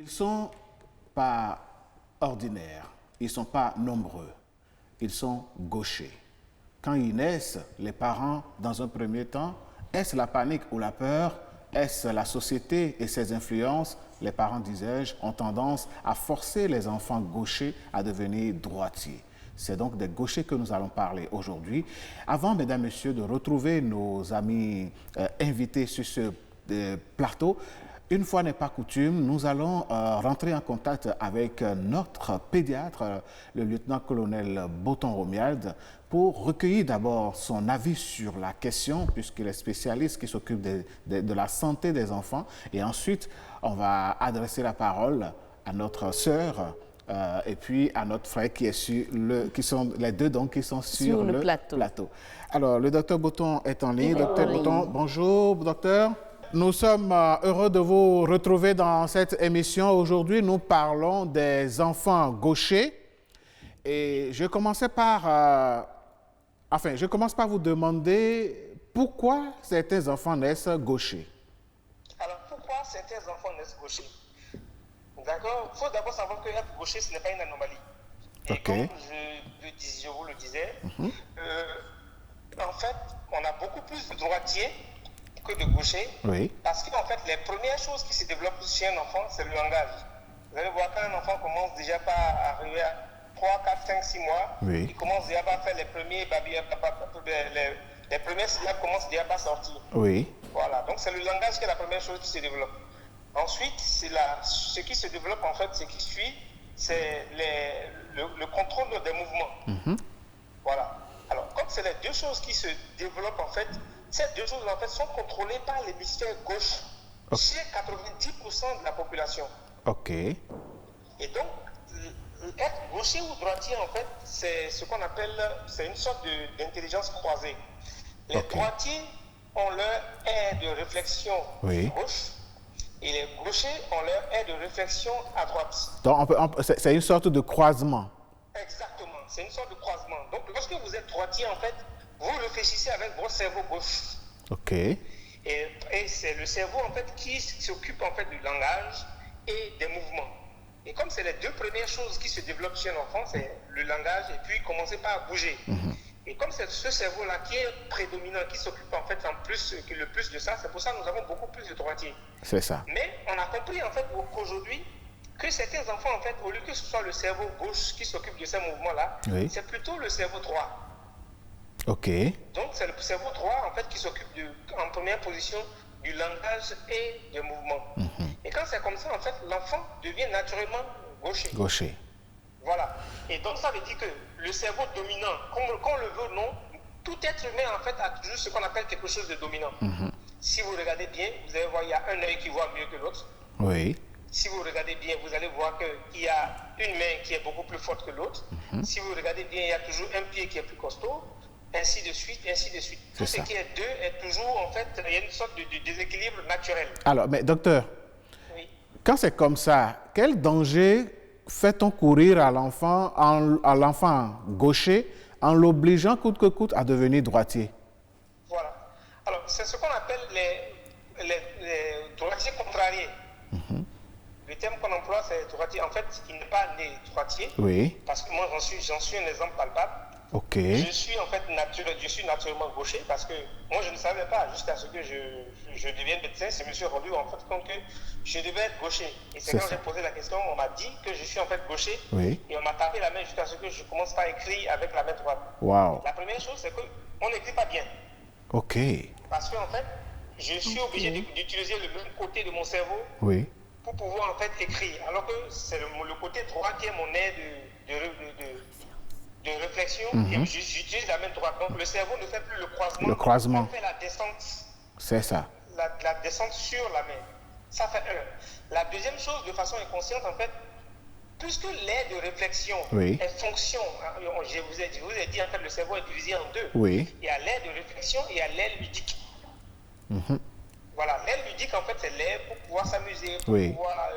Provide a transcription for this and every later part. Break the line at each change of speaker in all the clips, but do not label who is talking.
sont pas ordinaires, ils ne sont pas nombreux, ils sont gauchers. Quand ils naissent, les parents, dans un premier temps, est-ce la panique ou la peur? Est-ce la société et ses influences? Les parents, disais-je, ont tendance à forcer les enfants gauchers à devenir droitiers. C'est donc des gauchers que nous allons parler aujourd'hui. Avant, mesdames, messieurs, de retrouver nos amis invités sur ce plateau, une fois n'est pas coutume, nous allons rentrer en contact avec notre pédiatre, le lieutenant-colonel Boton Romuald, pour recueillir d'abord son avis sur la question, puisqu'il est spécialiste qui s'occupe de la santé des enfants. Et ensuite, on va adresser la parole à notre sœur et puis à notre frère qui est qui sont les deux donc qui sont sur le plateau. Alors, le docteur Boton est en ligne. Docteur Boton, bonjour, docteur. Nous sommes heureux de vous retrouver dans cette émission. Aujourd'hui, nous parlons des enfants gauchers. Et je commence par vous demander pourquoi certains enfants naissent gauchers.
Alors, pourquoi certains enfants naissent gauchers? D'accord? Il faut d'abord savoir que être gaucher, ce n'est pas une anomalie. Et comme je vous le disais, en fait, on a beaucoup plus de droitiers que de gauchers, parce qu'en fait, les premières choses qui se développent chez un enfant, c'est le langage. Vous allez voir, quand un enfant commence déjà par arriver à 3, 4, 5, 6 mois, il commence déjà par faire les premiers les premières syllabes commencent déjà par sortir. Voilà, donc c'est le langage qui est la première chose qui se développe. Ensuite, ce qui se développe en fait, ce qui suit, c'est le contrôle des mouvements. Voilà. Alors, comme c'est les deux choses qui se développent en fait, ces deux choses en fait sont contrôlées par l'hémisphère gauche chez 90% de la population. Et donc, être gaucher ou droitier en fait, c'est ce qu'on appelle, c'est une sorte d'intelligence croisée. Les droitiers ont leur aire de réflexion gauche et les gauchers ont leur aire de réflexion à droite.
Donc, c'est une sorte de croisement.
Exactement, c'est une sorte de croisement. Donc, lorsque vous êtes droitier, en fait, vous réfléchissez avec votre cerveau gauche. Et c'est le cerveau, en fait, qui s'occupe, en fait, du langage et des mouvements. Et comme c'est les deux premières choses qui se développent chez l'enfant, c'est le langage et puis commencer par bouger. Et comme c'est ce cerveau-là qui est prédominant, qui s'occupe, en fait, le plus de ça, c'est pour ça que nous avons beaucoup plus de droitiers.
C'est ça.
Mais on a compris, en fait, qu'aujourd'hui, que certains enfants, en fait, au lieu que ce soit le cerveau gauche qui s'occupe de ces mouvements-là, c'est plutôt le cerveau droit. Donc, c'est le cerveau droit, en fait, qui s'occupe en première position du langage et des mouvements. Et quand c'est comme ça, en fait, l'enfant devient naturellement gaucher. Voilà. Et donc, ça veut dire que le cerveau dominant, qu'on le veut ou non, tout être humain, en fait, a toujours ce qu'on appelle quelque chose de dominant. Si vous regardez bien, vous allez voir, il y a un œil qui voit mieux que l'autre. Si vous regardez bien, vous allez voir qu'il y a une main qui est beaucoup plus forte que l'autre. Si vous regardez bien, il y a toujours un pied qui est plus costaud. Ainsi de suite, ainsi de suite. Tout ce qui est deux est toujours, en fait, il y a une sorte de déséquilibre naturel.
Alors, mais docteur, quand c'est comme ça, quel danger fait-on courir à l'enfant gaucher en l'obligeant coûte que coûte à devenir droitier?
Voilà. Alors, c'est ce qu'on appelle les droitiers contrariés. Le terme qu'on emploie, c'est droitier. En fait, il n'est pas né droitier. Parce que moi, j'en suis un exemple palpable. Je suis en fait naturellement gaucher parce que moi je ne savais pas jusqu'à ce que je devienne médecin. Je me suis rendu en fait compte que je devais être gaucher. Et c'est quand j'ai posé la question, on m'a dit que je suis en fait gaucher. Et on m'a tapé la main jusqu'à ce que je commence par écrire avec la main droite. La première chose, c'est qu'on n'écrit pas bien. Parce qu'en fait, je suis obligé d'utiliser le même côté de mon cerveau pour pouvoir en fait écrire. Alors que c'est le côté droit qui est mon aire de réflexion, et j'utilise la main droite. Donc le cerveau ne fait plus le croisement. Il fait la descente.
C'est ça.
La descente sur la main. Ça fait un. La deuxième chose, de façon inconsciente, en fait, puisque l'aire de réflexion est fonction, je vous ai dit, en fait, le cerveau est divisé en deux. Il y a l'aire de réflexion et il y a l'aire ludique. Voilà, l'aire ludique, en fait, c'est l'aire pour pouvoir s'amuser, pour pouvoir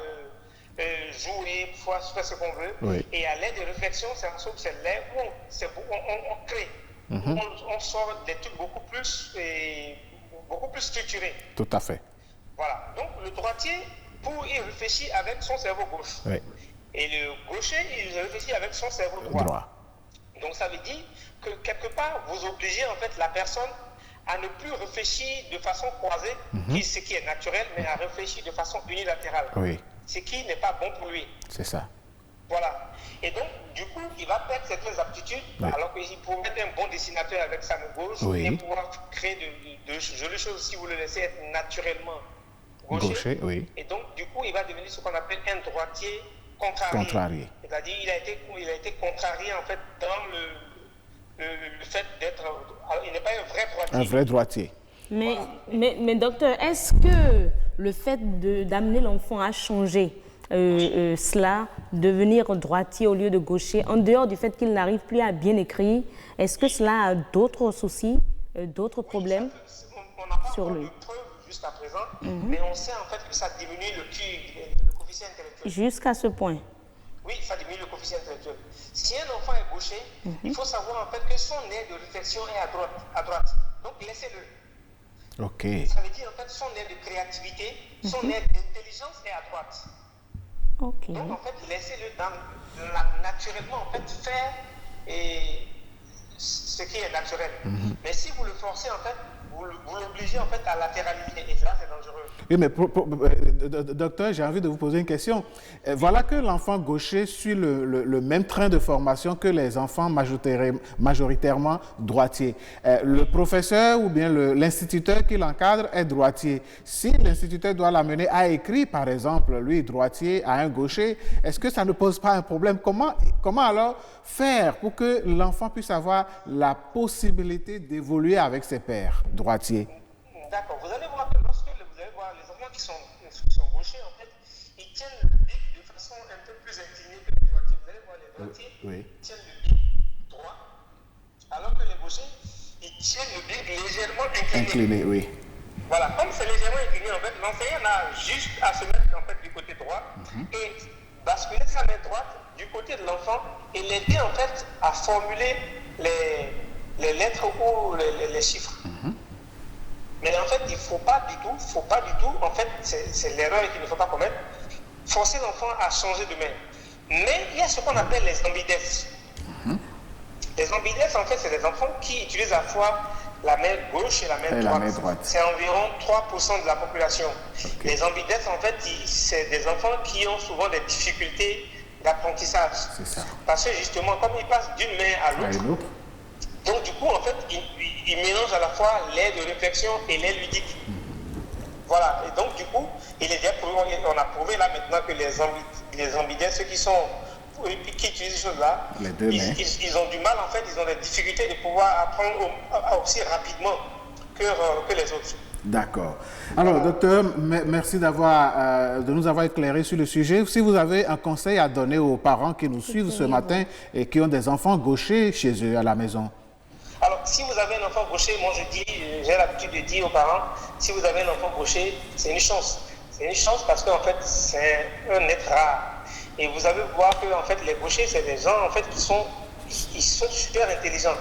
jouer, pour pouvoir faire ce qu'on veut. Et à l'aide de réflexion, c'est l'air où on crée. On sort des trucs beaucoup plus structurés.
Tout à fait.
Voilà. Donc, le droitier, il réfléchit avec son cerveau gauche.
Oui.
Et le gaucher, il réfléchit avec son cerveau droit. Donc ça veut dire que quelque part, vous obligez en fait la personne à ne plus réfléchir de façon croisée, ce qui est naturel, mais à réfléchir de façon unilatérale.
Oui.
Ce qui n'est pas bon pour lui.
C'est ça.
Voilà. Et donc, du coup, il va perdre certaines aptitudes, alors qu'il pourrait être un bon dessinateur avec sa main gauche et pouvoir créer de jolies choses si vous le laissez être naturellement gaucher.
Oui.
Et donc, du coup, il va devenir ce qu'on appelle un droitier contrarié. C'est-à-dire il a été contrarié en fait dans le fait d'être... Il n'est pas un vrai droitier.
Un vrai droitier.
Mais docteur, est-ce que le fait d'amener l'enfant à changer cela, devenir droitier au lieu de gaucher, en dehors du fait qu'il n'arrive plus à bien écrire, est-ce que cela a d'autres soucis, d'autres problèmes
on n'a pas
sur lui?
de preuves jusqu'à présent, mais on sait en fait que ça diminue le coefficient intellectuel.
Jusqu'à ce point?
Oui, ça diminue le coefficient intellectuel. Si un enfant est gaucher, il faut savoir en fait que son aire de réflexion est à droite. Donc laissez-le.
Ok.
Ça veut dire en fait son aire de créativité, son aire d'intelligence est à droite.
Ok.
Donc en fait, laissez-le naturellement en fait faire ce qui est naturel. Mais si vous le forcez en fait, vous l'obligez en fait à latéraliser et là c'est dangereux.
Oui, mais docteur, j'ai envie de vous poser une question. Voilà que l'enfant gaucher suit le même train de formation que les enfants majoritairement droitiers. Le professeur ou bien l'instituteur qui l'encadre est droitier. Si l'instituteur doit l'amener à écrire, par exemple, lui droitier à un gaucher, est-ce que ça ne pose pas un problème? Comment alors faire pour que l'enfant puisse avoir la possibilité d'évoluer avec ses pairs droitiers?
D'accord. Vous allez voir que lorsque vous allez voir les enfants qui sont gauchers, en fait, ils tiennent le bic de façon un peu plus inclinée que les droitiers. Vous allez voir les droitiers tiennent le bic droit, alors que les gauchers, ils tiennent le bic légèrement incliné.
Oui.
Voilà, comme c'est légèrement incliné, en fait, l'enseignant a juste à se mettre en fait du côté droit et basculer sa main droite du côté de l'enfant et l'aider en fait à formuler les lettres ou les chiffres. Mais en fait, il ne faut pas du tout, en fait, c'est l'erreur qu'il ne faut pas commettre, forcer l'enfant à changer de main. Mais il y a ce qu'on appelle les ambidextres. Les ambidextres, en fait, c'est des enfants qui utilisent à la fois la main gauche et la main droite. C'est environ 3% de la population. Les ambidextres, en fait, c'est des enfants qui ont souvent des difficultés d'apprentissage.
C'est ça.
Parce que justement, comme ils passent d'une main à l'autre, donc du coup, en fait, ils mélangent à la fois l'aide de réflexion et l'aide ludique. Voilà, et donc du coup, on a prouvé là maintenant que les ambidextres, ceux qui utilisent ces choses-là, ils ont du mal, en fait, ils ont des difficultés de pouvoir apprendre aussi rapidement que les autres.
D'accord. Alors, docteur, merci de nous avoir éclairé sur le sujet. Si vous avez un conseil à donner aux parents qui nous suivent ce matin et qui ont des enfants gauchers chez eux à la maison.
Alors, si vous avez un enfant gaucher, moi j'ai l'habitude de dire aux parents, si vous avez un enfant gaucher, c'est une chance. C'est une chance parce qu'en fait, c'est un être rare. Et vous allez voir que en fait, les gauchers, c'est des gens en fait, ils sont super intelligents.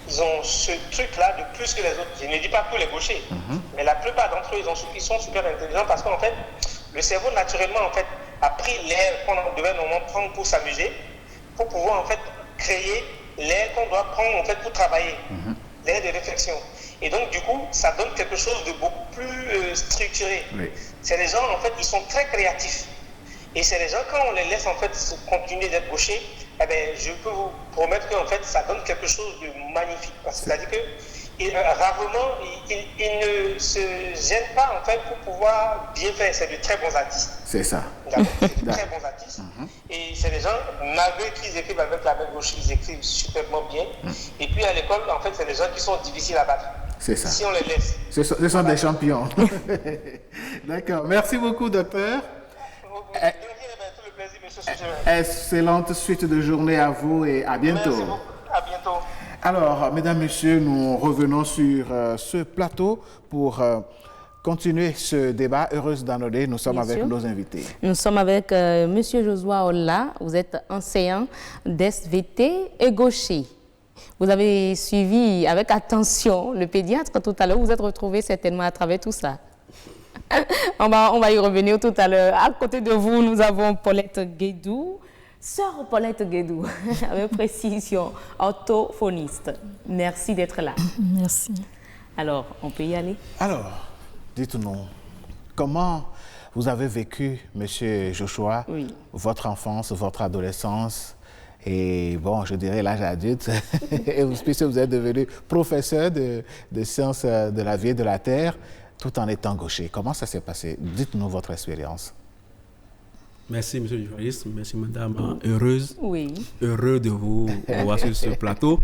Ils ont ce truc-là de plus que les autres. Je ne dis pas tous les gauchers, mais la plupart d'entre eux, ils sont super intelligents parce qu'en fait, le cerveau, naturellement, en fait, a pris l'air qu'on devait normalement prendre pour s'amuser, pour pouvoir en fait créer l'air qu'on doit prendre en fait pour travailler, l'air de réflexion. Et donc du coup, ça donne quelque chose de beaucoup plus structuré. C'est des gens en fait, ils sont très créatifs. Et c'est des gens, quand on les laisse en fait continuer d'être gauchers, eh bien, je peux vous promettre qu'en fait, ça donne quelque chose de magnifique. C'est-à-dire que rarement, ils ne se gênent pas en fait pour pouvoir bien faire. C'est de très bons artistes.
C'est ça.
C'est de très bons artistes. Et c'est des gens, malgré qu'ils écrivent avec la main gauche, ils écrivent superbement bien. Et puis à l'école, en fait, c'est des gens qui sont difficiles à battre.
C'est ça.
Si on les laisse.
Ce sont des champions. D'accord. Merci beaucoup, docteur. Excellente suite de journée à vous et à bientôt.
Merci beaucoup. À bientôt.
Alors, mesdames, messieurs, nous revenons sur ce plateau pour continuer ce débat. Heureuse d'Anodé, nous sommes avec nos invités.
Nous sommes avec M. Josua Ola. Vous êtes enseignant d'SVT et gaucher. Vous avez suivi avec attention le pédiatre tout à l'heure. Vous vous êtes retrouvé certainement à travers tout ça. On va y revenir tout à l'heure. À côté de vous, nous avons Paulette Guédou. Sœur Paulette Guédou, avec précision, orthophoniste. Merci d'être là.
Merci.
Alors, on peut y aller?
Alors, dites-nous, comment vous avez vécu, Monsieur Joshua, votre enfance, votre adolescence et, bon, je dirais l'âge adulte, et puisque vous êtes devenu professeur de sciences de la vie et de la terre, tout en étant gaucher. Comment ça s'est passé? Dites-nous votre expérience.
Merci, monsieur le journaliste. Merci, madame. Heureuse.
Oui.
Heureux de vous voir sur ce plateau.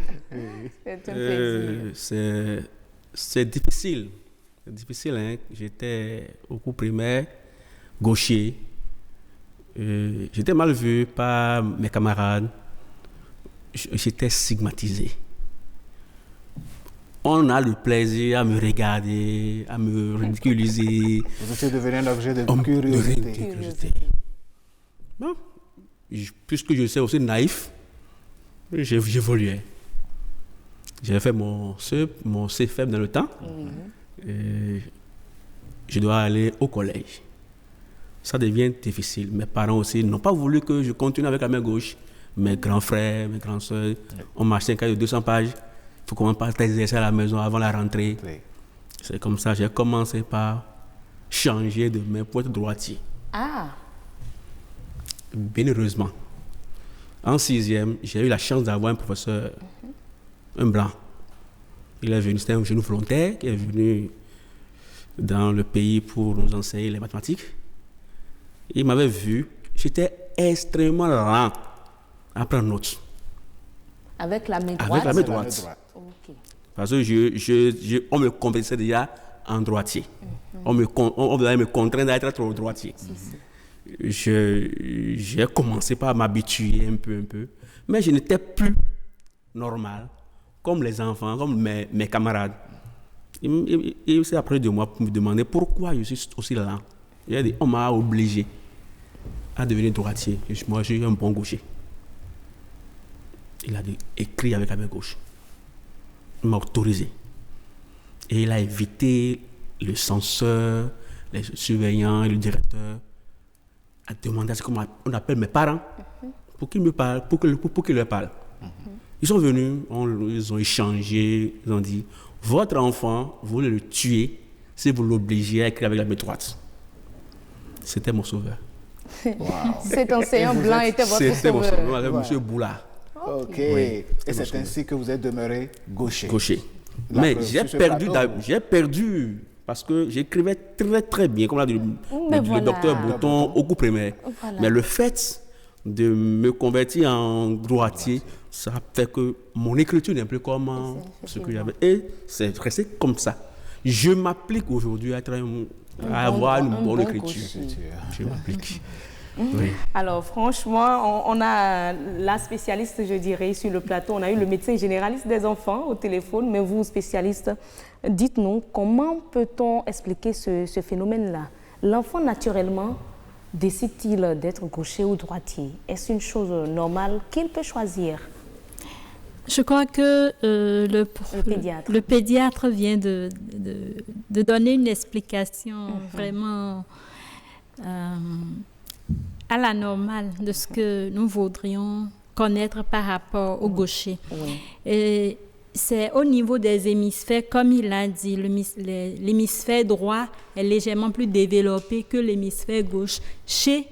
C'est un plaisir.
C'est difficile. C'est difficile, hein. J'étais au cours primaire, gaucher. J'étais mal vu par mes camarades. J'étais stigmatisé. On a le plaisir à me regarder, à me ridiculiser.
Vous étiez devenu un objet de curiosité.
Bon, puisque je suis aussi naïf, j'évoluais. J'ai fait mon CFM dans le temps. Et je dois aller au collège. Ça devient difficile. Mes parents aussi n'ont pas voulu que je continue avec la main gauche. Mes grands frères, mes grandes soeurs, on marchait un cahier de 200 pages. Il faut qu'on passe tes exercices à la maison avant la rentrée. C'est comme ça, j'ai commencé par changer de main pour être droitier.
Ah!
Bien heureusement. En 6e, j'ai eu la chance d'avoir un professeur, un blanc. Il est venu, c'était un jeune volontaire qui est venu dans le pays pour nous enseigner les mathématiques. Il m'avait vu, j'étais extrêmement lent à prendre note.
Avec la main droite?
Avec la main droite.
Okay.
Parce que on me convertissait déjà en droitier. On devait me contraindre à être trop droitier. J'ai commencé par m'habituer un peu. Mais je n'étais plus normal, comme les enfants, comme mes camarades. Il s'est approché de moi pour me demander pourquoi je suis aussi lent. Il a dit, on m'a obligé à devenir droitier. Moi, je suis un bon gaucher. Il a écrit avec la main gauche. Il m'a autorisé. Et il a invité le censeur, les surveillants et le directeur à demander à ce qu'on appelle mes parents pour qu'ils me parlent, pour qu'ils leur parlent. Ils sont venus, ils ont échangé, ils ont dit, votre enfant, vous voulez le tuer si vous l'obligez à écrire avec la main droite. C'était mon sauveur.
Wow.
Cet enseignant blanc était votre sauveur.
C'était mon sauveur, avec M. Boula.
Ok.
Oui,
et c'est ainsi que vous êtes demeuré gaucher.
Gaucher.
La
Mais
preuve,
j'ai perdu parce que j'écrivais très très bien, comme l'a dit le docteur Bouton au cours primaire. Voilà. Mais le fait de me convertir en droitier, ça fait que mon écriture n'est plus comme ce que j'avais. Et c'est resté comme ça. Je m'applique aujourd'hui à avoir une bonne écriture. Je m'applique. Oui.
Alors franchement, on a la spécialiste, je dirais, sur le plateau. On a eu le médecin généraliste des enfants au téléphone, mais vous, spécialiste, dites-nous, comment peut-on expliquer ce phénomène-là? L'enfant, naturellement, décide-t-il d'être gaucher ou droitier? Est-ce une chose normale qu'il peut choisir?
Je crois que le pédiatre vient de donner une explication vraiment à la normale de ce que nous voudrions connaître par rapport au gaucher. Et c'est au niveau des hémisphères, comme il a dit, l'hémisphère droit est légèrement plus développé que l'hémisphère gauche chez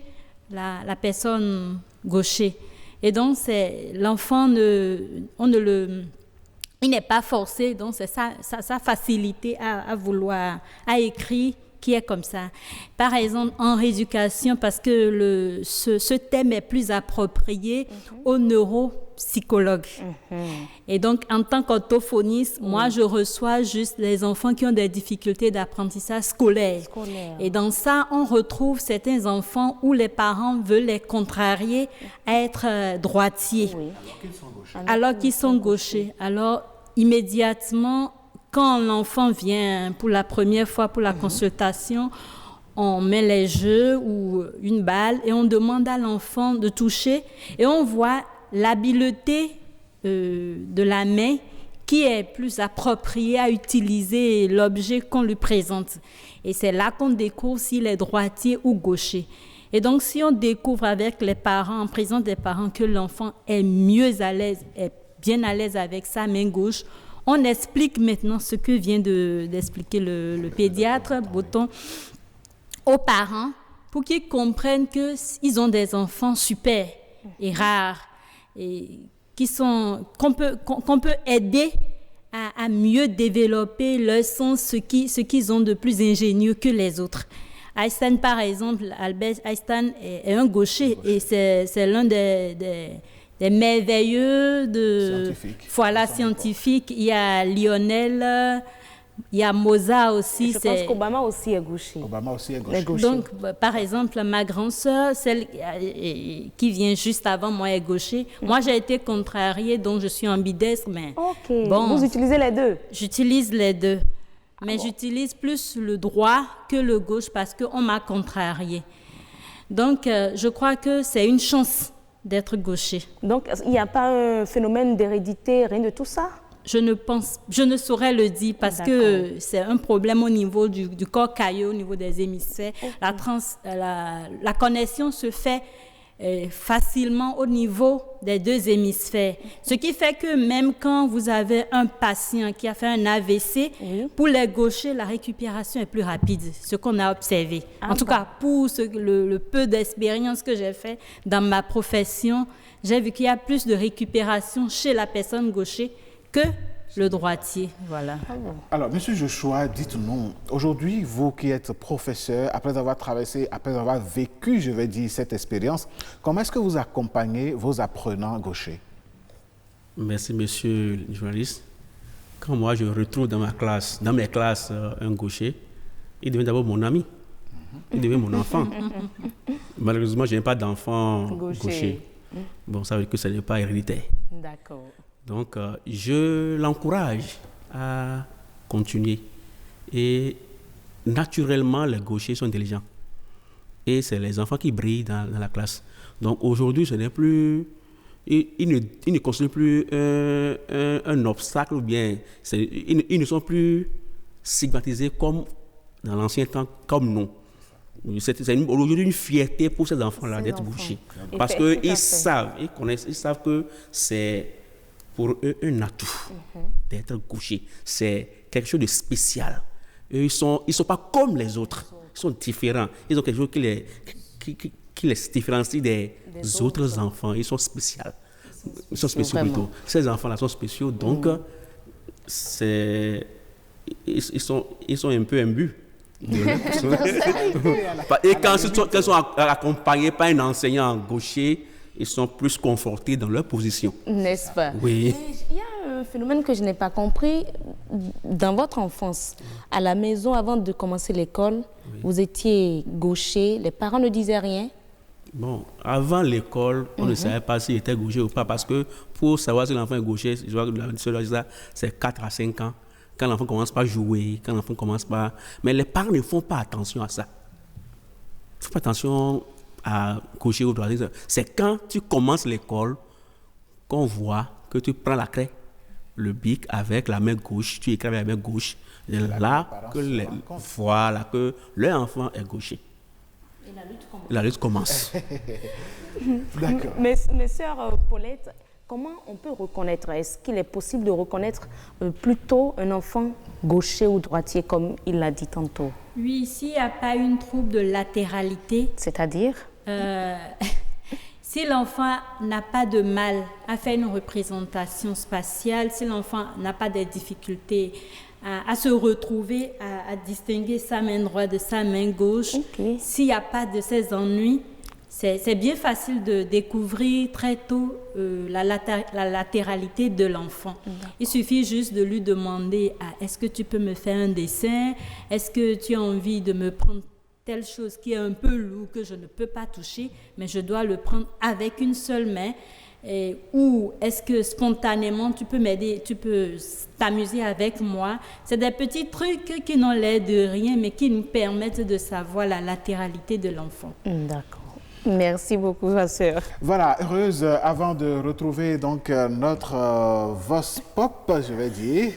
la personne gaucher. Et donc, l'enfant, il n'est pas forcé, donc c'est sa facilité à vouloir, à écrire qui est comme ça. Par exemple, en rééducation, parce que ce thème est plus approprié aux neuropsychologues. Et donc, en tant qu'orthophoniste, moi, je reçois juste les enfants qui ont des difficultés d'apprentissage scolaire. Et dans ça, on retrouve certains enfants où les parents veulent les contrarier à être droitiers. Alors qu'ils sont gauchers. Alors, immédiatement, quand l'enfant vient pour la première fois pour la consultation, on met les jeux ou une balle et on demande à l'enfant de toucher et on voit l'habileté de la main qui est plus approprié à utiliser l'objet qu'on lui présente. Et c'est là qu'on découvre s'il est droitier ou gaucher. Et donc, si on découvre avec les parents, en présence des parents, que l'enfant est mieux à l'aise, est bien à l'aise avec sa main gauche, on explique maintenant ce que vient d'expliquer le pédiatre Botton aux parents pour qu'ils comprennent qu'ils ont des enfants super et rares et qu'on peut aider à mieux développer leur sens, ce qu'ils ont de plus ingénieux que les autres. Einstein, par exemple, Albert Einstein est un gaucher et c'est l'un des merveilleux scientifiques. Il y a Lionel, il y a Mozart aussi.
Je pense qu'Obama aussi est gaucher.
Donc, par exemple, ma grande sœur, celle qui vient juste avant moi, est gaucher. Moi, j'ai été contrariée, donc je suis ambidestre. Mais
bon, vous utilisez les deux?
J'utilise les deux. Mais j'utilise plus le droit que le gauche parce qu'on m'a contrariée. Donc, je crois que c'est une chance d'être gaucher.
Donc, il n'y a pas un phénomène d'hérédité, rien de tout ça?
Je ne saurais le dire parce que c'est un problème au niveau du corps calleux, au niveau des hémisphères. La connexion se fait facilement au niveau des deux hémisphères. Ce qui fait que même quand vous avez un patient qui a fait un AVC, pour les gauchers, la récupération est plus rapide, ce qu'on a observé. En tout cas, pour le peu d'expérience que j'ai fait dans ma profession, j'ai vu qu'il y a plus de récupération chez la personne gaucher que le droitier. Voilà.
Alors, Monsieur Joshua, dites-nous, aujourd'hui, vous qui êtes professeur, après avoir traversé, après avoir vécu, je vais dire, cette expérience, comment est-ce que vous accompagnez vos apprenants gauchers?
Merci, monsieur le journaliste. Quand moi, je retrouve dans mes classes, un gaucher, il devient d'abord mon ami. Il devient mon enfant. Malheureusement, je n'ai pas d'enfant gaucher. Bon, ça veut dire que ce n'est pas héréditaire.
D'accord.
Donc, je l'encourage à continuer. Et naturellement, les gauchers sont intelligents. Et c'est les enfants qui brillent dans la classe. Donc, aujourd'hui, ce n'est plus... Ils ne constituent plus un obstacle ou bien... Ils ne sont plus stigmatisés comme dans l'ancien temps, comme nous. C'est aujourd'hui une fierté pour ces enfants-là d'être gauchers. Parce qu'ils savent, ils connaissent, ils savent que c'est... pour eux, un atout d'être gaucher. C'est quelque chose de spécial. Eux, ils ne sont pas comme les autres. Ils sont différents. Ils ont quelque chose qui les différencie des autres enfants. Ils sont spéciaux. Ils sont spéciaux plutôt. Ces enfants-là sont spéciaux. Donc, ils sont un peu imbus. Et quand ils sont accompagnés par un enseignant gaucher, ils sont plus confortés dans leur position.
N'est-ce pas?
Oui.
Il y a un phénomène que je n'ai pas compris. Dans votre enfance, à la maison, avant de commencer l'école, vous étiez gaucher, les parents ne disaient rien?
Bon, avant l'école, on ne savait pas s'il était gaucher ou pas, parce que pour savoir si l'enfant est gaucher, c'est 4 à 5 ans, quand l'enfant commence pas à jouer, quand l'enfant commence pas... Mais les parents ne font pas attention à ça. Ils ne font pas attention à gaucher ou droitier. C'est quand tu commences l'école qu'on voit que tu prends la craie, le bic avec la main gauche, tu écris avec la main gauche, là que l'enfant est gaucher.
Et
la lutte commence.
D'accord. Mais sœur Paulette, comment on peut reconnaître? Est-ce qu'il est possible de reconnaître plutôt un enfant gaucher ou droitier, comme il l'a dit tantôt?
Oui, s'il n'y a pas une trouble de latéralité.
C'est-à-dire?
Si l'enfant n'a pas de mal à faire une représentation spatiale, si l'enfant n'a pas de difficultés à se retrouver, à distinguer sa main droite de sa main gauche, s'il n'y a pas de ces ennuis, c'est bien facile de découvrir très tôt la latéralité de l'enfant. Il suffit juste de lui demander est-ce que tu peux me faire un dessin? Est-ce que tu as envie de me prendre telle chose qui est un peu lourde que je ne peux pas toucher, mais je dois le prendre avec une seule main? Ou est-ce que spontanément tu peux m'aider, tu peux t'amuser avec moi? C'est des petits trucs qui n'ont l'air de rien, mais qui nous permettent de savoir la latéralité de l'enfant.
D'accord. Merci beaucoup, ma sœur.
Voilà, heureuse, avant de retrouver donc notre Vox Pop, je vais dire,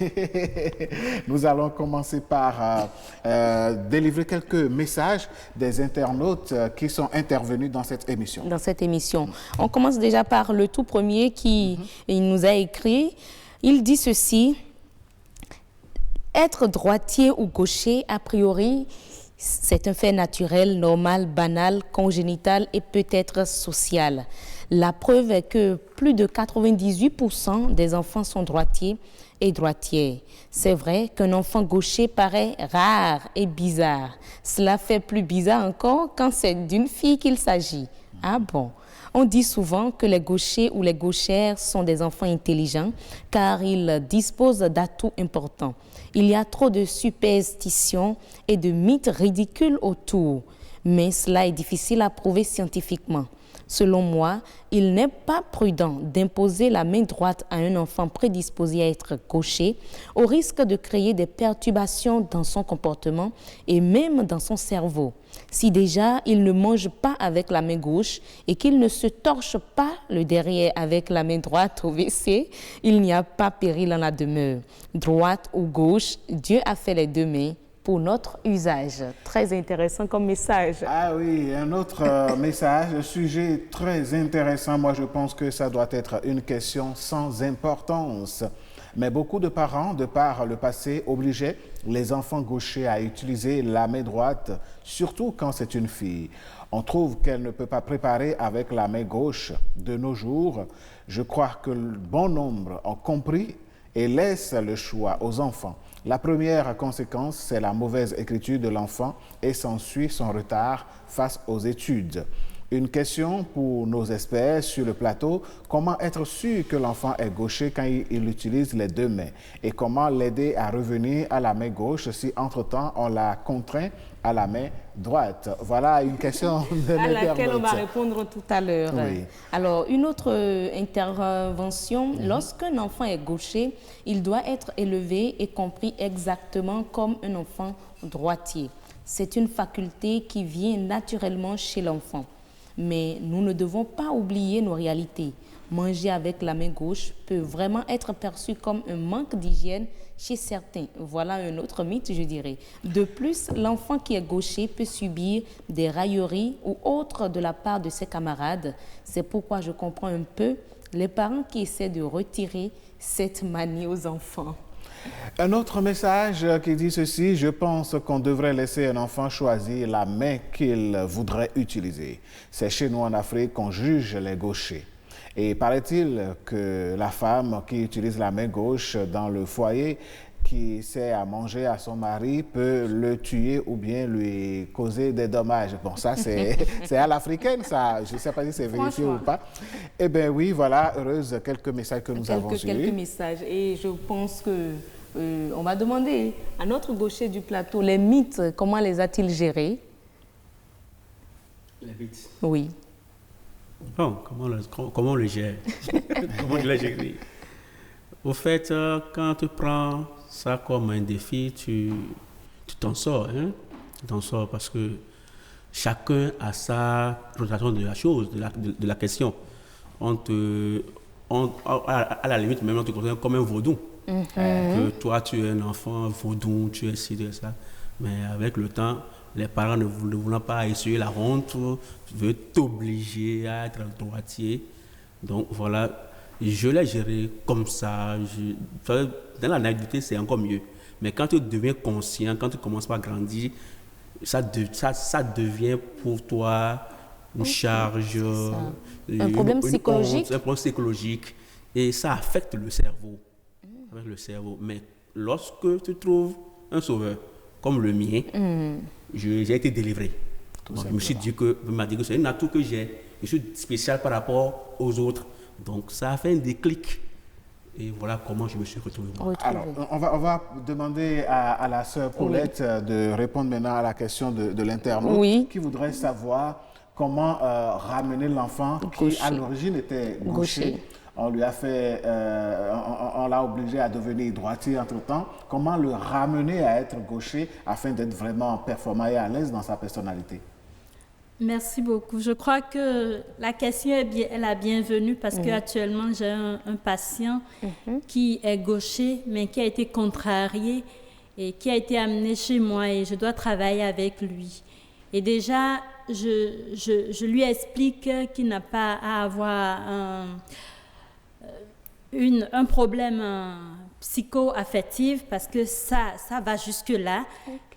nous allons commencer par délivrer quelques messages des internautes qui sont intervenus dans cette émission.
Dans cette émission. On commence déjà par le tout premier qui il nous a écrit. Il dit ceci: être droitier ou gaucher, a priori, c'est un fait naturel, normal, banal, congénital et peut-être social. La preuve est que plus de 98% des enfants sont droitiers et droitières. C'est vrai qu'un enfant gaucher paraît rare et bizarre. Cela fait plus bizarre encore quand c'est d'une fille qu'il s'agit. Ah bon? On dit souvent que les gauchers ou les gauchères sont des enfants intelligents car ils disposent d'atouts importants. Il y a trop de superstitions et de mythes ridicules autour, mais cela est difficile à prouver scientifiquement. Selon moi, il n'est pas prudent d'imposer la main droite à un enfant prédisposé à être gaucher au risque de créer des perturbations dans son comportement et même dans son cerveau. Si déjà il ne mange pas avec la main gauche et qu'il ne se torche pas le derrière avec la main droite au WC, il n'y a pas péril en la demeure. Droite ou gauche, Dieu a fait les deux mains pour notre usage. Très intéressant comme message.
Ah oui, un autre message, sujet très intéressant. Moi, je pense que ça doit être une question sans importance. Mais beaucoup de parents, de par le passé, obligeaient les enfants gauchers à utiliser la main droite, surtout quand c'est une fille. On trouve qu'elle ne peut pas préparer avec la main gauche. De nos jours, je crois que bon nombre ont compris et laissent le choix aux enfants. La première conséquence, c'est la mauvaise écriture de l'enfant et s'ensuit son retard face aux études. Une question pour nos experts sur le plateau: comment être sûr que l'enfant est gaucher quand il utilise les deux mains? Et comment l'aider à revenir à la main gauche si entre-temps on l'a contraint à la main droite? Voilà une question de
à laquelle on
l'internaute.
va répondre tout à l'heure.
Oui.
Alors, une autre intervention, lorsqu'un enfant est gaucher, il doit être élevé et compris exactement comme un enfant droitier. C'est une faculté qui vient naturellement chez l'enfant. Mais nous ne devons pas oublier nos réalités. Manger avec la main gauche peut vraiment être perçu comme un manque d'hygiène chez certains. Voilà un autre mythe, je dirais. De plus, l'enfant qui est gaucher peut subir des railleries ou autres de la part de ses camarades. C'est pourquoi je comprends un peu les parents qui essaient de retirer cette manie aux enfants.
Un autre message qui dit ceci: je pense qu'on devrait laisser un enfant choisir la main qu'il voudrait utiliser. C'est chez nous en Afrique qu'on juge les gauchers. Et paraît-il que la femme qui utilise la main gauche dans le foyer, qui sert à manger à son mari, peut le tuer ou bien lui causer des dommages. Bon, ça, c'est à l'africaine, ça. Je ne sais pas si c'est vérifié ou pas. Eh bien oui, voilà, heureuse, quelques messages que nous avons eus.
Quelques messages. Et je pense que on va demander à notre gaucher du plateau, les mythes, comment les a-t-il gérés?
Les mythes.
Oui.
Bon, comment on le gère? Comment je l'ai géré? Au fait, quand tu prends ça comme un défi, tu t'en sors. Hein? Tu t'en sors parce que chacun a sa présentation de la chose, de la question. À la limite, même on te considère comme un vaudou. Que toi, tu es un enfant vaudou, tu es ci, tu es ça. Mais avec le temps, les parents ne voulant pas essuyer la honte, veulent t'obliger à être droitier. Donc voilà, je l'ai géré comme ça. Dans la naïveté, c'est encore mieux. Mais quand tu deviens conscient, quand tu commences à grandir, ça devient pour toi une charge,
un problème psychologique.
Un problème psychologique. Et ça affecte le cerveau. Avec le cerveau. Mais lorsque tu trouves un sauveur comme le mien, j'ai été délivré. Bon, je me suis dit que c'est un atout que j'ai. Je suis spécial par rapport aux autres. Donc ça a fait un déclic. Et voilà comment je me suis retrouvé.
Alors, on va demander à la sœur Paulette de répondre maintenant à la question de l'internaute qui voudrait savoir comment ramener l'enfant qui à l'origine était gaucher. On lui a fait, on l'a obligé à devenir droitier entre-temps. Comment le ramener à être gaucher afin d'être vraiment performant et à l'aise dans sa personnalité?
Merci beaucoup. Je crois que la question est la bienvenue parce qu'actuellement, j'ai un patient qui est gaucher, mais qui a été contrarié et qui a été amené chez moi et je dois travailler avec lui. Et déjà, je lui explique qu'il n'a pas à avoir un problème psycho-affectif parce que ça va jusque-là.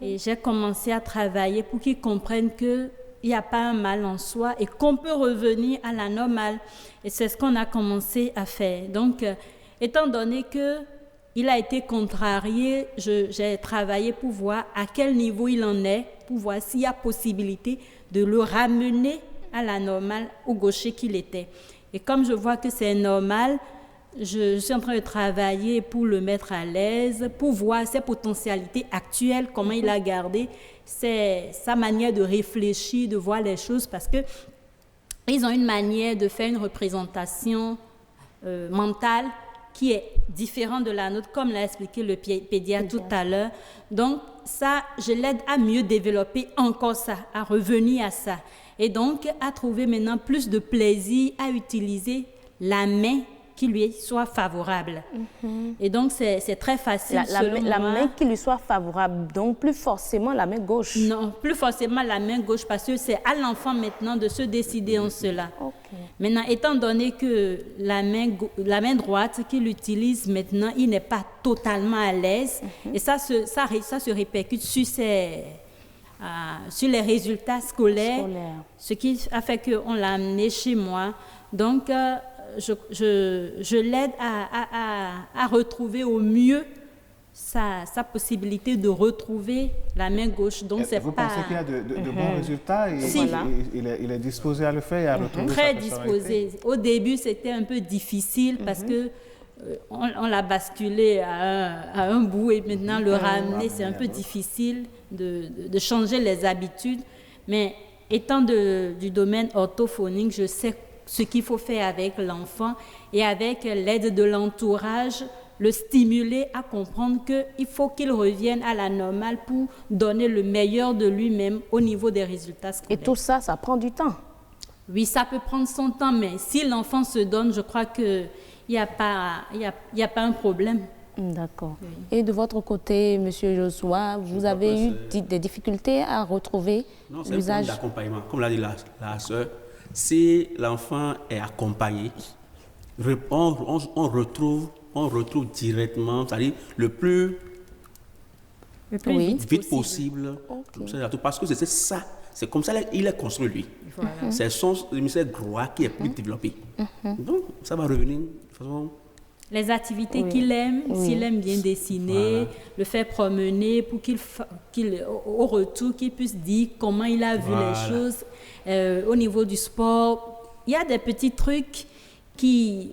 Et j'ai commencé à travailler pour qu'il comprenne qu'il n'y a pas un mal en soi et qu'on peut revenir à la normale. Et c'est ce qu'on a commencé à faire. Donc, étant donné qu'il a été contrarié, j'ai travaillé pour voir à quel niveau il en est, pour voir s'il y a possibilité de le ramener à la normale, au gaucher qu'il était. Et comme je vois que c'est normal, je suis en train de travailler pour le mettre à l'aise, pour voir ses potentialités actuelles, comment il a gardé sa manière de réfléchir, de voir les choses, parce que ils ont une manière de faire une représentation mentale qui est différente de la nôtre, comme l'a expliqué le pédiatre tout à l'heure. Donc, ça, je l'aide à mieux développer encore ça, à revenir à ça. Et donc, à trouver maintenant plus de plaisir à utiliser la main qui lui soit favorable. Et donc, c'est très facile
la main qui lui soit favorable, donc plus forcément la main gauche.
Non, plus forcément la main gauche, parce que c'est à l'enfant maintenant de se décider en cela. Maintenant, étant donné que la main droite qu'il utilise maintenant, il n'est pas totalement à l'aise, et ça se répercute sur les résultats scolaires, ce qui a fait qu'on l'a amené chez moi. Donc, je l'aide à retrouver au mieux sa possibilité de retrouver la main gauche. Donc,
vous pensez qu'il y a de bons résultats et
si.
il est disposé à le faire et à retrouver
très
sa
disposé. Au début, c'était un peu difficile parce que on l'a basculé à un bout et maintenant le ramener, c'est un peu difficile de changer les habitudes. Mais étant du domaine orthophonique, je sais ce qu'il faut faire avec l'enfant et avec l'aide de l'entourage, le stimuler à comprendre qu'il faut qu'il revienne à la normale pour donner le meilleur de lui-même au niveau des résultats scolaires.
Et tout ça, ça prend du temps.
Oui, ça peut prendre son temps, mais si l'enfant se donne, je crois qu'il n'y a pas un problème.
D'accord. Oui. Et de votre côté, M. Joshua, vous avez eu des difficultés à retrouver l'usage?
Non, c'est un problème d'accompagnement. Comme l'a dit la sœur, si l'enfant est accompagné, on retrouve directement, c'est-à-dire le plus vite possible. Parce que c'est ça, c'est comme ça qu'il est construit lui. Voilà. C'est son hémisphère droit qui est plus développé. Donc ça va revenir de façon...
Les activités qu'il aime, s'il aime bien dessiner, le faire promener pour au retour, qu'il puisse dire comment il a vu les choses. Au niveau du sport, il y a des petits trucs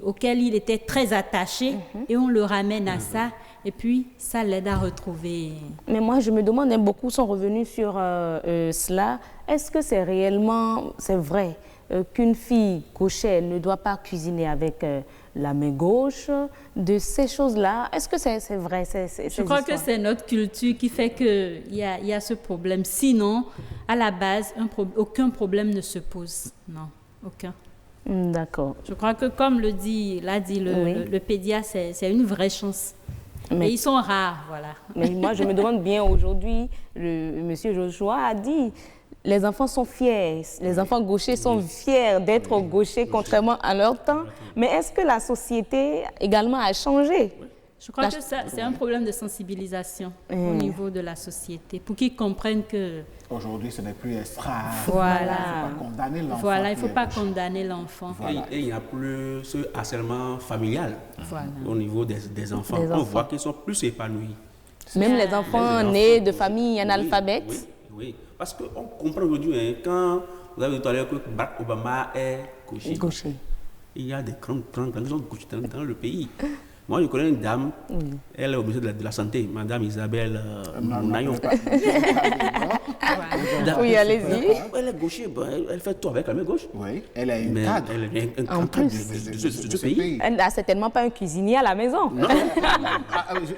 auxquels il était très attaché et on le ramène à ça et puis ça l'aide à retrouver.
Mais moi, je me demande, beaucoup sont revenus sur cela. Est-ce que c'est vrai qu'une fille gauchère ne doit pas cuisiner avec la main gauche, de ces choses-là? Est-ce que c'est vrai?
Je crois que c'est notre culture qui fait qu'il y a ce problème. Sinon, à la base, aucun problème ne se pose. Non, aucun.
D'accord.
Je crois que comme l'a dit le pédiatre, c'est une vraie chance. Mais ils sont rares, voilà.
Mais moi, je me demande bien aujourd'hui, monsieur Joshua a dit, les enfants sont fiers, les enfants gauchers sont fiers d'être gauchers contrairement à leur temps. Mais est-ce que la société également a changé?
Je crois que c'est un problème de sensibilisation au niveau de la société, pour qu'ils comprennent que...
Aujourd'hui, ce n'est plus extra.
Voilà.
Il ne faut pas condamner l'enfant.
Voilà, il ne faut pas condamner l'enfant.
Voilà. Et il n'y a plus ce harcèlement familial au niveau des enfants. On voit qu'ils sont plus épanouis.
Même les enfants nés de familles analphabètes.
Oui. Parce qu'on comprend aujourd'hui, quand vous avez dit tout à l'heure que Barack Obama est gaucher. Il y a des grands gauchers dans le pays. Moi, je connais une dame, elle est au ministère de la Santé, Madame Isabelle Nayon.
Oui, allez-y.
Elle est gaucher, elle fait tout avec la main gauche.
Oui, elle a une
Mais
cadre.
elle est un
En
cadre
plus.
de ce pays.
Elle n'a certainement pas un cuisinier à la maison.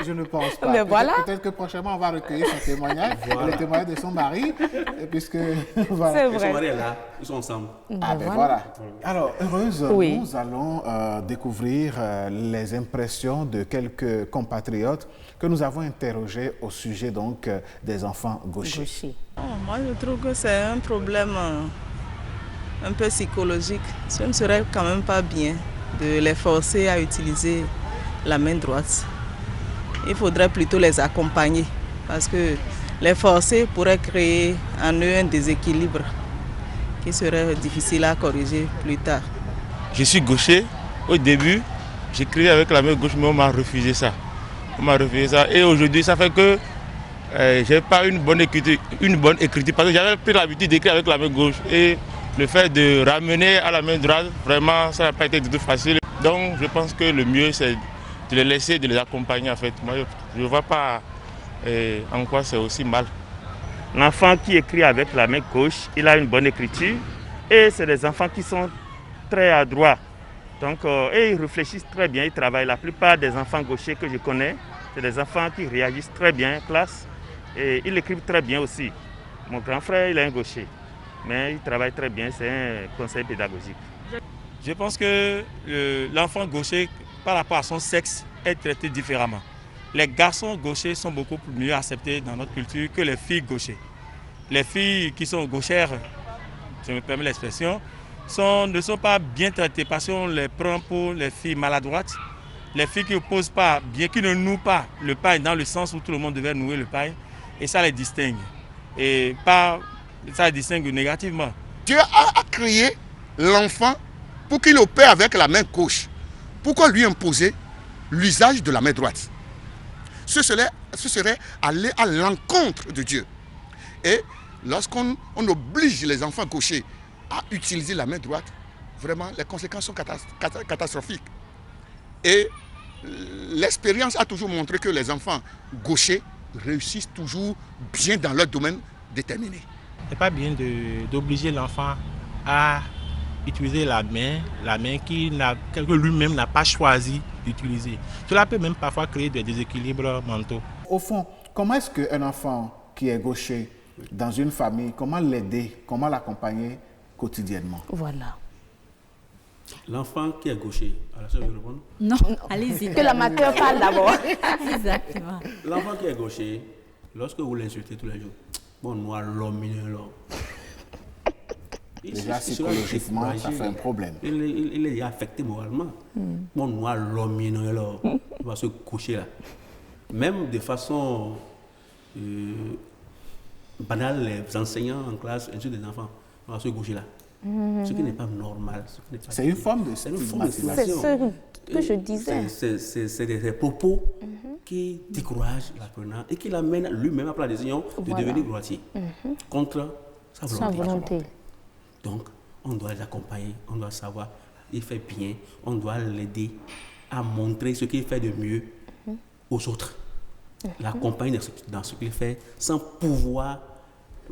Je ne pense pas.
Mais voilà.
Peut-être que prochainement, on va recueillir son témoignage, le témoignage de son mari, puisque... voilà.
C'est
Et son
vrai.
mari est là, ils sont ensemble.
Ah ben voilà. Alors, heureuse,
Oui.
nous allons découvrir les impressions de quelques compatriotes que nous avons interrogés au sujet donc des enfants gauchers.
Gaucher.
Moi, je trouve que c'est un problème un peu psychologique. Ce ne serait quand même pas bien de les forcer à utiliser la main droite. Il faudrait plutôt les accompagner parce que les forcer pourrait créer en eux un déséquilibre qui serait difficile à corriger plus tard.
Je suis gaucher. Au début, j'écrivais avec la main gauche, mais on m'a refusé ça. Et aujourd'hui, ça fait que je n'ai pas une bonne écriture parce que j'avais pris l'habitude d'écrire avec la main gauche. Et le fait de ramener à la main droite, vraiment, ça n'a pas été du tout facile. Donc, je pense que le mieux, c'est de les laisser, de les accompagner. En fait. Moi, je ne vois pas en quoi c'est aussi mal.
L'enfant qui écrit avec la main gauche, il a une bonne écriture et c'est des enfants qui sont très adroits. Donc, et ils réfléchissent très bien, ils travaillent. La plupart des enfants gauchers que je connais, c'est des enfants qui réagissent très bien en classe et ils écrivent très bien aussi. Mon grand frère, il est un gaucher, mais il travaille très bien, c'est un conseil pédagogique.
Je pense que l'enfant gaucher, par rapport à son sexe, est traité différemment. Les garçons gauchers sont beaucoup mieux acceptés dans notre culture que les filles gauchers. Les filles qui sont gauchères, je me permets l'expression, ne sont pas bien traitées parce qu'on les prend pour les filles maladroites. Les filles qui ne posent pas bien, qui ne nouent pas le pain dans le sens où tout le monde devait nouer le pain. Et ça les distingue. Et ça les distingue négativement.
Dieu a créé l'enfant pour qu'il opère avec la main gauche. Pourquoi lui imposer l'usage de la main droite? Ce serait aller à l'encontre de Dieu. Et lorsqu'on oblige les enfants gauchers à utiliser la main droite, vraiment les conséquences sont catastrophiques. Et l'expérience a toujours montré que les enfants gauchers réussissent toujours bien dans leur domaine déterminé.
Ce n'est pas bien d'obliger l'enfant à utiliser la main que lui-même n'a pas choisi d'utiliser. Cela peut même parfois créer des déséquilibres mentaux.
Au fond, comment est-ce qu'un enfant qui est gaucher dans une famille, comment l'aider, comment l'accompagner quotidiennement?
Voilà.
L'enfant qui est gaucher, alors ça, je vais répondre.
Non, allez-y.
Que l'amateur parle d'abord.
Exactement.
L'enfant qui est gaucher, lorsque vous l'insultez tous les jours, bon, noir, l'homme,
Déjà, psychologiquement, ça fait un problème.
Il est affecté moralement. Mon noir, l'homme, il va se coucher là. Même de façon banale, les enseignants en classe insultent des enfants. On va se coucher là. Ce qui n'est pas normal.
C'est une forme de stigmatisation.
C'est ce que je disais.
C'est des propos qui découragent l'apprenant et qui l'amènent lui-même à prendre la décision de devenir droitier contre sa volonté. Donc, on doit l'accompagner, on doit savoir, il fait bien, on doit l'aider à montrer ce qu'il fait de mieux aux autres. L'accompagner dans ce qu'il fait sans pouvoir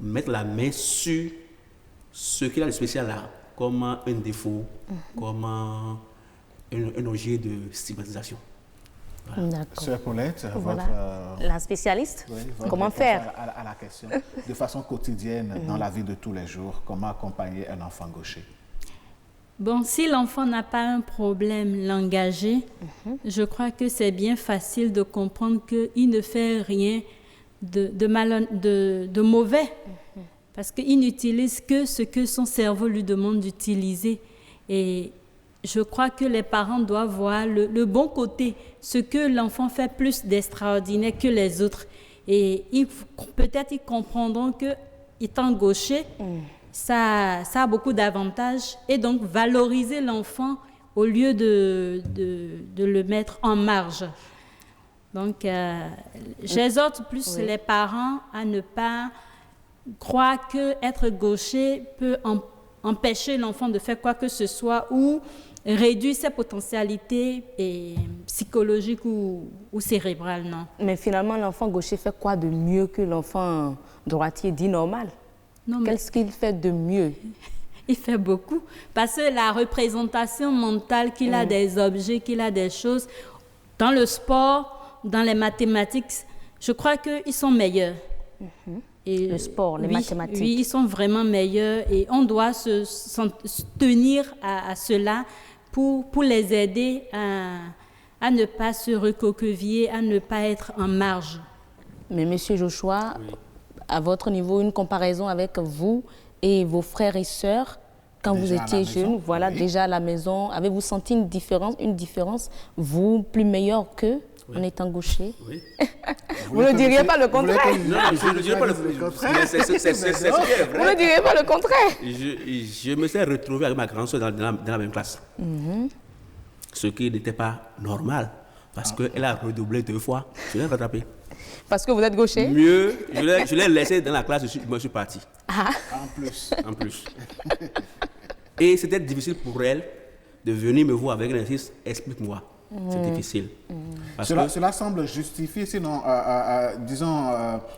mettre la main sur ce qu'il a de spécial là, comme un défaut, comme un objet de stigmatisation.
Voilà. D'accord.
Sœur Paulette,
Voilà. La spécialiste, comment faire
à la question, de façon quotidienne, dans la vie de tous les jours, comment accompagner un enfant gaucher?
Bon, si l'enfant n'a pas un problème langagier, je crois que c'est bien facile de comprendre qu'il ne fait rien de mauvais, parce qu'il n'utilise que ce que son cerveau lui demande d'utiliser. Et je crois que les parents doivent voir le bon côté, ce que l'enfant fait plus d'extraordinaire que les autres. Et peut-être ils comprendront que, étant gaucher, ça a beaucoup d'avantages. Et donc, valoriser l'enfant au lieu de le mettre en marge. Donc, j'exhorte plus les parents à ne pas croire qu'être gaucher peut empêcher l'enfant de faire quoi que ce soit ou réduire ses potentialités psychologiques ou cérébrales, non.
Mais finalement, l'enfant gaucher fait quoi de mieux que l'enfant droitier dit normal?
Non,
qu'est-ce qu'il fait de mieux?
Il fait beaucoup. Parce que la représentation mentale qu'il a des objets, qu'il a des choses, dans le sport, dans les mathématiques, je crois qu'ils sont meilleurs. Et
le sport, les mathématiques.
Oui, ils sont vraiment meilleurs et on doit se tenir à cela pour les aider à ne pas se recoqueviller, à ne pas être en marge.
Mais Monsieur Joshua, à votre niveau, une comparaison avec vous et vos frères et sœurs, quand vous étiez jeune, voilà, déjà à la maison, avez-vous senti une différence, vous plus meilleur qu'eux en étant gaucher?
Oui.
Vous ne diriez pas le contraire?
Non, je ne dirais pas le contraire.
Vous ne diriez pas le contraire?
Je me suis retrouvé avec ma grande soeur dans la même classe. Ce qui n'était pas normal, parce qu'elle a redoublé 2 fois. Je l'ai rattrapé.
Parce que vous êtes gaucher?
Mieux, je l'ai laissé dans la classe, je suis parti. En plus. Et c'était difficile pour elle de venir me voir avec un exercice, explique-moi. C'est difficile.
Cela semble justifier, sinon,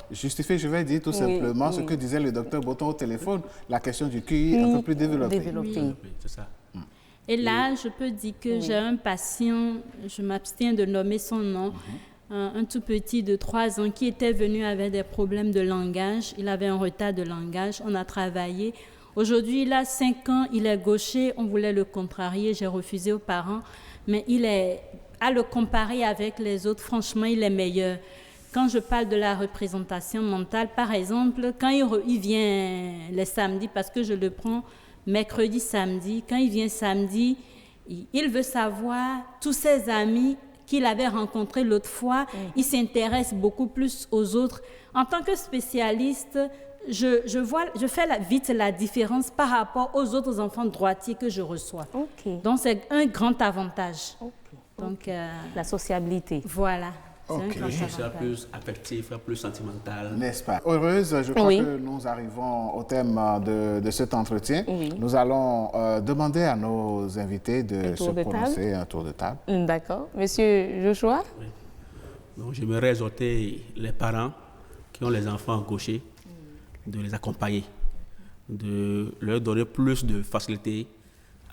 justifier, je vais dire tout simplement ce que disait le docteur Botton au téléphone, la question du QI un peu plus développée.
Oui, c'est ça.
Et là, je peux dire que j'ai un patient, je m'abstiens de nommer son nom, un tout petit de 3 ans qui était venu avec des problèmes de langage. Il avait un retard de langage. On a travaillé. Aujourd'hui, il a 5 ans, il est gaucher. On voulait le contrarier. J'ai refusé aux parents. Mais à le comparer avec les autres, franchement, il est meilleur. Quand je parle de la représentation mentale, par exemple, quand il vient les samedis, parce que je le prends mercredi, samedi, quand il vient samedi, il veut savoir tous ses amis qu'il avait rencontrés l'autre fois. Il s'intéresse beaucoup plus aux autres. En tant que spécialiste, je fais vite la différence par rapport aux autres enfants droitiers que je reçois. Donc, c'est un grand avantage. Donc,
la sociabilité.
Voilà.
Je serai plus affectif, plus sentimental.
N'est-ce pas? Heureuse, je crois que nous arrivons au thème de cet entretien. Nous allons demander à nos invités de se prononcer un tour de table.
D'accord. Monsieur Joshua?
Donc, j'aimerais exhorter les parents qui ont les enfants gauchers de les accompagner, de leur donner plus de facilité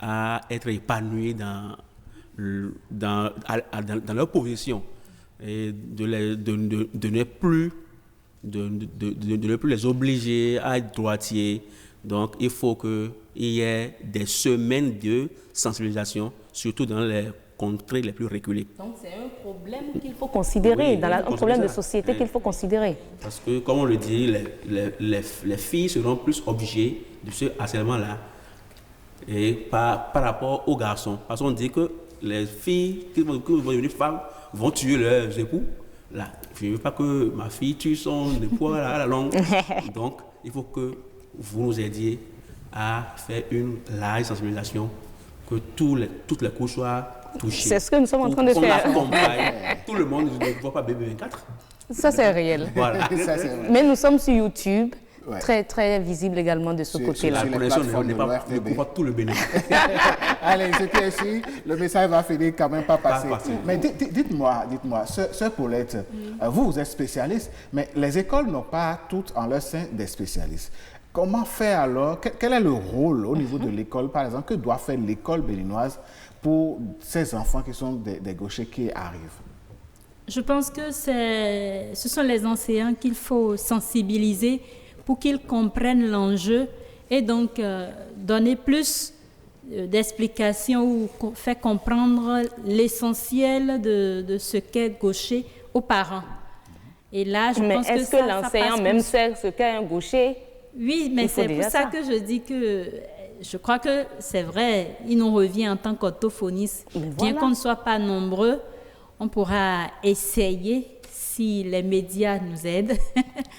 à être épanouis dans leur position et de ne plus les obliger à être droitiers. Donc, il faut qu'il y ait des semaines de sensibilisation, surtout dans les contrées les plus reculées.
Donc, c'est un problème qu'il faut considérer, un problème de société qu'il faut considérer.
Parce que, comme on le dit, les filles seront plus obligées de ce harcèlement-là et par rapport aux garçons. Parce qu'on dit que les filles qui vont devenir femmes vont tuer leurs époux. Là, je ne veux pas que ma fille tue son époux à la longue. Donc, il faut que vous nous aidiez à faire une large sensibilisation, que toutes les couches soient touchées.
C'est ce que nous sommes en train de faire.
Tout le monde ne voit pas BB24.
Ça, c'est réel.
Voilà.
Mais nous sommes sur YouTube. Très, très visible également de ce côté-là.
La connexion n'est pas tout le bénéfice.
Allez, c'est ainsi. Le message va finir quand même pas passer. Mais dites-moi, Sœur Paulette, vous êtes spécialiste, mais les écoles n'ont pas toutes en leur sein des spécialistes. Comment faire alors? Quel est le rôle au niveau de l'école, par exemple? Que doit faire l'école béninoise pour ces enfants qui sont des gauchers qui arrivent?
Je pense que ce sont les enseignants qu'il faut sensibiliser pour qu'ils comprennent l'enjeu et donc donner plus d'explications ou faire comprendre l'essentiel de ce qu'est gaucher aux parents. Et là, je pense
est-ce que l'enseignant même sait ce qu'est un gaucher?
Oui, mais c'est pour ça que je dis que je crois que c'est vrai, il nous revient en tant qu'orthophoniste. Bien qu'on ne soit pas nombreux, on pourra essayer si les médias nous aident.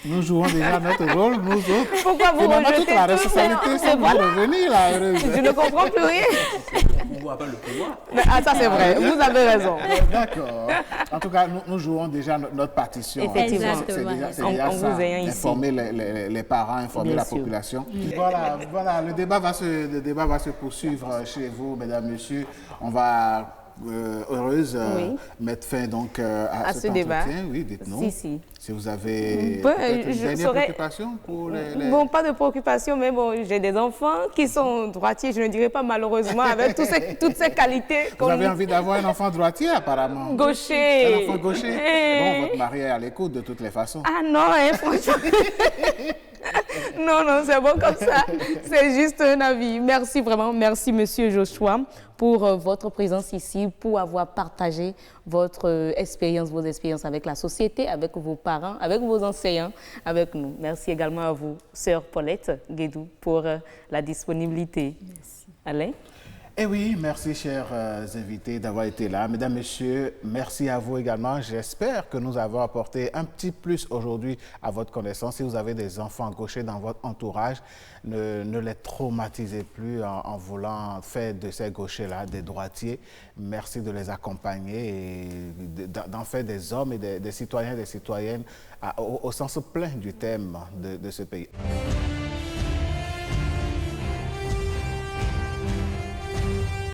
Nous jouons déjà notre rôle, nous autres.
Pourquoi vous rejetez
toute la responsabilité, c'est vous revenir là, heureuse.
Je ne comprends plus rien.
pouvoir après le pouvoir.
Ah, ça c'est vrai, vous avez raison.
D'accord. En tout cas, nous jouons déjà notre partition.
Effectivement.
C'est déjà
En
ça.
vous ayant ici.
Informer les parents, informer
Bien
la
sûr.
population. Voilà, le débat va se poursuivre chez vous, mesdames, messieurs. On va mettre fin donc à
ce
cet
débat.
entretien. Oui, dites-nous. Si vous avez une dernière préoccupation pour les...
Bon, pas de préoccupation, mais bon, j'ai des enfants qui sont droitiers, je ne dirais pas malheureusement, avec toutes ces qualités.
Vous avez envie d'avoir un enfant droitier, apparemment.
Gaucher.
Un enfant gaucher. Bon, votre mari est à l'écoute de toutes les façons.
Ah non, hein, franchement. Non, c'est bon comme ça. C'est juste un avis. Merci vraiment. Merci, Monsieur Joshua, pour votre présence ici, pour avoir partagé votre expérience, vos expériences avec la société, avec vos parents, avec vos enseignants, avec nous. Merci également à vous, Sœur Paulette Guédou, pour la disponibilité. Merci. Alain?
Eh oui, merci chers invités d'avoir été là. Mesdames, Messieurs, merci à vous également. J'espère que nous avons apporté un petit plus aujourd'hui à votre connaissance. Si vous avez des enfants gauchers dans votre entourage, ne les traumatisez plus en voulant faire de ces gauchers-là des droitiers. Merci de les accompagner et d'en faire des hommes et des citoyens et des citoyennes au sens plein du thème de ce pays.